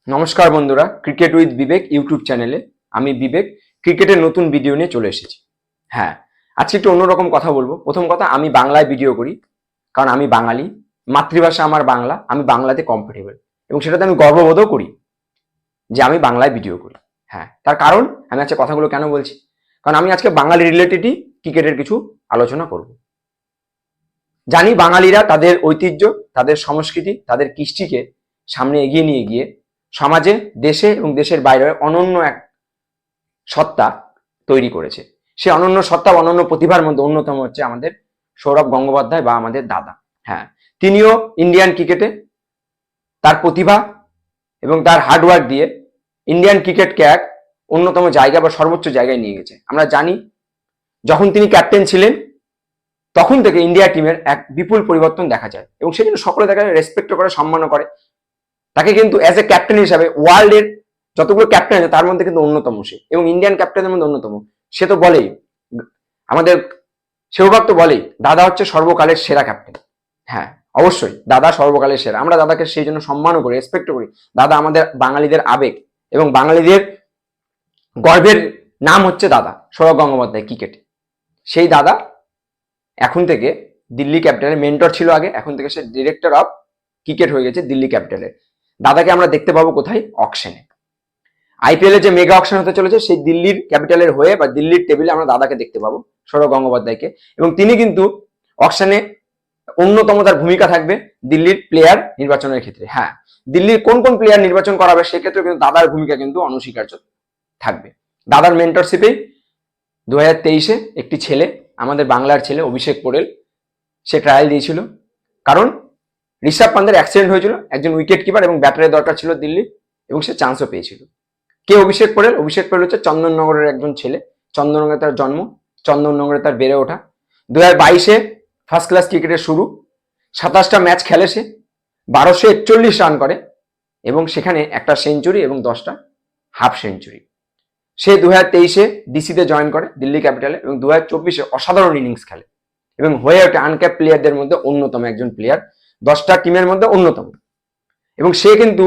নমস্কার বন্ধুরা, cricket with Vivek YouTube চ্যানেলে আমি বিবেক ক্রিকেটের নতুন ভিডিও নিয়ে চলে এসেছি। হ্যাঁ, আজকে একটু অন্যরকম কথা বলবো। প্রথম কথা, আমি বাংলায় ভিডিও করি কারণ আমি বাঙালি, মাতৃভাষা আমার বাংলা, আমি বাংলাতে কমফোর্টেবল এবং সেটাতে আমি গর্ববোধও করি যে আমি বাংলায় ভিডিও করি। হ্যাঁ, তার কারণ আমি আজকে কথাগুলো কেন বলছি, কারণ আমি আজকে বাঙালি রিলেটেডই ক্রিকেটের কিছু আলোচনা করব। জানি বাঙালিরা তাদের ঐতিহ্য, তাদের সংস্কৃতি, তাদের কৃষ্টিকে সামনে এগিয়ে নিয়ে গিয়ে সমাজে, দেশে এবং দেশের বাইরে অনন্য এক সত্তা তৈরি করেছে। সে অনন্য সত্তা, অনন্য প্রতিভার মধ্যে অন্যতম হচ্ছে আমাদের সৌরভ গঙ্গোপাধ্যায় বা আমাদের দাদা। হ্যাঁ, তিনিও ইন্ডিয়ান ক্রিকেটে তার প্রতিভা এবং তার হার্ডওয়ার্ক দিয়ে ইন্ডিয়ান ক্রিকেটকে এক অন্যতম জায়গা বা সর্বোচ্চ জায়গায় নিয়ে গেছে। আমরা জানি যখন তিনি ক্যাপ্টেন ছিলেন তখন থেকে ইন্ডিয়া টিমের এক বিপুল পরিবর্তন দেখা যায় এবং সেজন্য সকলে তাকে রেসপেক্ট করে, সম্মানও করে। তাকে কিন্তু অ্যাজ এ ক্যাপ্টেন হিসাবে ওয়ার্ল্ডের যতগুলো ক্যাপ্টেন আছে তার মধ্যে কিন্তু অন্যতম সে, এবং ইন্ডিয়ান ক্যাপ্টেনের মধ্যে অন্যতম। সে তো বলেই, আমাদের সেহবাগ তো বলেই, দাদা হচ্ছে সর্বকালের সেরা ক্যাপ্টেন। হ্যাঁ, অবশ্যই দাদা সর্বকালের সেরা। আমরা দাদাকে সেই জন্য সম্মানও করি, রেসপেক্ট করি। দাদা আমাদের বাঙালিদের আবেগ এবং বাঙালিদের গর্বের নাম হচ্ছে দাদা সৌরভ গঙ্গোপাধ্যায় ক্রিকেটে। সেই দাদা এখন থেকে দিল্লি ক্যাপিটালের মেন্টর ছিল আগে, এখন থেকে সে ডিরেক্টর অফ ক্রিকেট হয়ে গেছে দিল্লি ক্যাপিটালের। দাদাকে আমরা দেখতে পাবো কোথায়? অকশনে। আইপিএল এর যে মেগা অকশন হতে চলেছে সেই দিল্লির ক্যাপিটালের হয়ে বা দিল্লির টেবিলে আমরা দাদাকে দেখতে পাবো, সৌরভ গঙ্গোপাধ্যায়কে। এবং তিনি কিন্তু অকশনে অন্যতম তার ভূমিকা থাকবে দিল্লির প্লেয়ার নির্বাচনের ক্ষেত্রে। হ্যাঁ, দিল্লির কোন কোন প্লেয়ার নির্বাচন করা হবে সেক্ষেত্রে কিন্তু দাদার ভূমিকা কিন্তু অনস্বীকার্য থাকবে। দাদার মেন্টরশিপেই 2023-এ একটি ছেলে, আমাদের বাংলার ছেলে অভিষেক পোরেল, সে ট্রায়াল দিয়েছিল। কারণ ঋষভ পান্তের অ্যাক্সিডেন্ট হয়েছিল, একজন উইকেট কিপার এবং ব্যাটারের দরকার ছিল দিল্লি, এবং সে চান্সও পেয়েছিল। কে অভিষেক পোরেল? অভিষেক পোরেল হচ্ছে চন্দননগরের একজন ছেলে। চন্দননগরে তার জন্ম, চন্দননগরে তার বেড়ে ওঠা। 2022-এ ফার্স্ট ক্লাস ক্রিকেটের শুরু। 27টা ম্যাচ খেলে সে, 1241 রান করে এবং সেখানে একটা সেঞ্চুরি এবং 10টা হাফ সেঞ্চুরি। সে 2023-এ ডিসিতে জয়েন করে দিল্লি ক্যাপিটালে এবং 2024-এ অসাধারণ ইনিংস খেলে এবং হয়ে ওঠে আনক্যাপ প্লেয়ারদের মধ্যে অন্যতম একজন প্লেয়ার, 10টা টিমের মধ্যে অন্যতম। এবং সে কিন্তু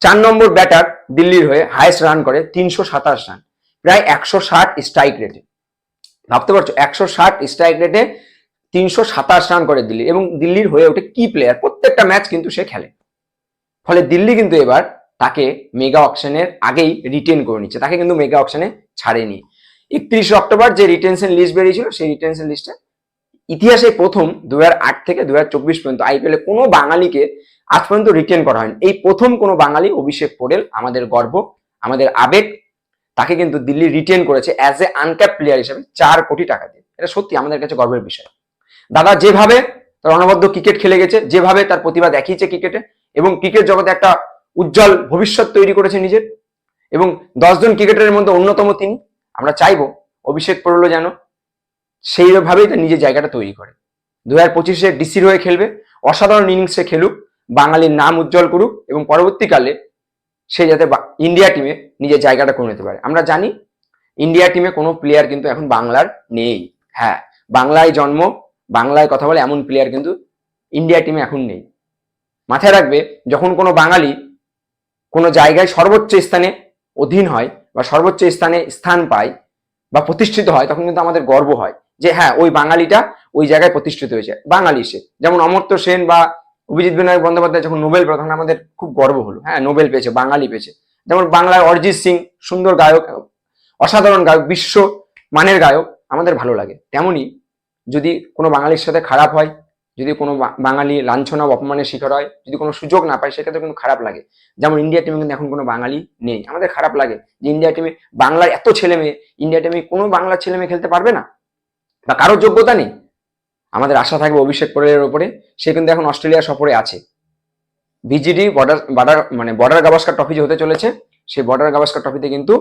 4 নম্বর ব্যাটার দিল্লির হয়ে, হাইয়েস্ট রান করে 327 রান, প্রায় 160 স্ট্রাইক রেটে। ভাবতে পারছো, 160 স্ট্রাইক রেটে 327 রান করে দিল্লি, এবং দিল্লির হয়ে ওঠে কি প্লেয়ার, প্রত্যেকটা ম্যাচ কিন্তু সে খেলে। ফলে দিল্লি কিন্তু এবার তাকে মেগা অকশনের আগেই রিটেন করে নিচ্ছে, তাকে কিন্তু মেগা অকশনে ছাড়েনি। 31 অক্টোবর যে রিটেনশন লিস্ট বেরিয়েছিল, সেই রিটেনশন লিস্টে ইতিহাসে প্রথম 2008 থেকে 2024 পর্যন্ত আইপিএলে কোনো বাঙালিকে আজ পর্যন্ত রিটেন করা হয়নি। এই প্রথম কোনো বাঙালি অভিষেক পোরেল, আমাদের গর্ব, আমাদের আবেগ, তাকে কিন্তু দিল্লি রিটেন করেছে অ্যাজ এ আনক্যাপ প্লেয়ার হিসেবে 4 কোটি টাকা দিয়ে। এটা সত্যি আমাদের কাছে গর্বের বিষয়। দাদা যেভাবে তার অনবদ্য ক্রিকেট খেলে গেছে, যেভাবে তার প্রতিভা দেখিয়েছে ক্রিকেটে, এবং ক্রিকেট জগতে একটা উজ্জ্বল ভবিষ্যৎ তৈরি করেছে নিজের, এবং 10 জন ক্রিকেটারের মধ্যে অন্যতম তিনি। আমরা চাইবো অভিষেক পোরেলও যেন সেইভাবেই তার নিজের জায়গাটা তৈরি করে। 2025-এ ডিসির হয়ে খেলবে, অসাধারণ ইনিংসে খেলুক, বাঙালির নাম উজ্জ্বল করুক এবং পরবর্তীকালে সে যাতে ইন্ডিয়া টিমে নিজের জায়গাটা করে নিতে পারে। আমরা জানি ইন্ডিয়া টিমে কোনো প্লেয়ার কিন্তু এখন বাংলার নেই। হ্যাঁ, বাংলায় জন্ম, বাংলায় কথা বলে এমন প্লেয়ার কিন্তু ইন্ডিয়া টিমে এখন নেই। মাথায় রাখবে, যখন কোনো বাঙালি কোনো জায়গায় সর্বোচ্চ স্থানে অধীন হয় বা সর্বোচ্চ স্থানে স্থান পায় বা প্রতিষ্ঠিত হয়, তখন কিন্তু আমাদের গর্ব হয় যে হ্যাঁ, ওই বাঙালিটা ওই জায়গায় প্রতিষ্ঠিত হয়েছে। বাঙালি সে, যেমন অমর্ত্য সেন বা অভিজিৎ বিনায়ক বন্দ্যোপাধ্যায় যখন নোবেল পেল তখন আমাদের খুব গর্ব হলো, হ্যাঁ নোবেল পেয়েছে, বাঙালি পেয়েছে। যেমন বাংলার অরিজিৎ সিং, সুন্দর গায়ক, অসাধারণ গায়ক, বিশ্ব মানের গায়ক, আমাদের ভালো লাগে। তেমনি যদি কোনো বাঙালির সাথে খারাপ হয়, যদি কোনো বাঙালি লাঞ্ছনা বা অপমানের শিকার হয়, যদি কোনো সুযোগ না পায়, সেক্ষেত্রে কিন্তু খারাপ লাগে। যেমন ইন্ডিয়া টিমে কিন্তু এখন কোনো বাঙালি নেই, আমাদের খারাপ লাগে যে ইন্ডিয়া টিমে বাংলার এত ছেলে মেয়ে, ইন্ডিয়া টিমে কোনো বাংলার ছেলে মেয়ে খেলতে পারবে না বা কারোর যোগ্যতা নেই। আমাদের আশা থাকবে অভিষেক পোরেলের ওপরে। সে কিন্তু এখন অস্ট্রেলিয়া সফরে আছে, বিজিডি বর্ডার গাভাস্কার ট্রফি যে হতে চলেছে, সেই বর্ডার গাভাস্কার ট্রফিতে কিন্তু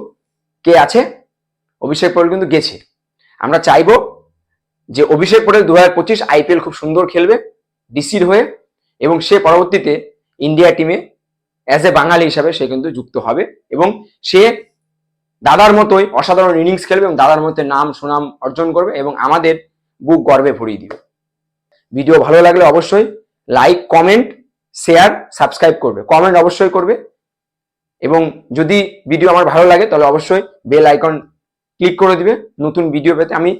কে আছে? অভিষেক পোরেল কিন্তু গেছে। আমরা চাইবো যে অভিষেক পোরেল 2025 আইপিএল খুব সুন্দর খেলবে ডিসির হয়ে, এবং সে পরবর্তীতে ইন্ডিয়া টিমে অ্যাজ এ বাঙালি হিসাবে সে কিন্তু যুক্ত হবে এবং সে দাদার মতোই অসাধারণ ইনিংস খেলবে এবং দাদার মতো নাম সুনাম অর্জন করবে এবং আমাদের বুক গর্বে ভরিয়ে দিবে। ভিডিও ভালো লাগলে অবশ্যই লাইক, কমেন্ট, শেয়ার, সাবস্ক্রাইব করবে। কমেন্ট অবশ্যই করবে এবং যদি ভিডিও আমার ভালো লাগে তাহলে অবশ্যই বেল আইকন ক্লিক করে দিবে নতুন ভিডিও পেতে। আমি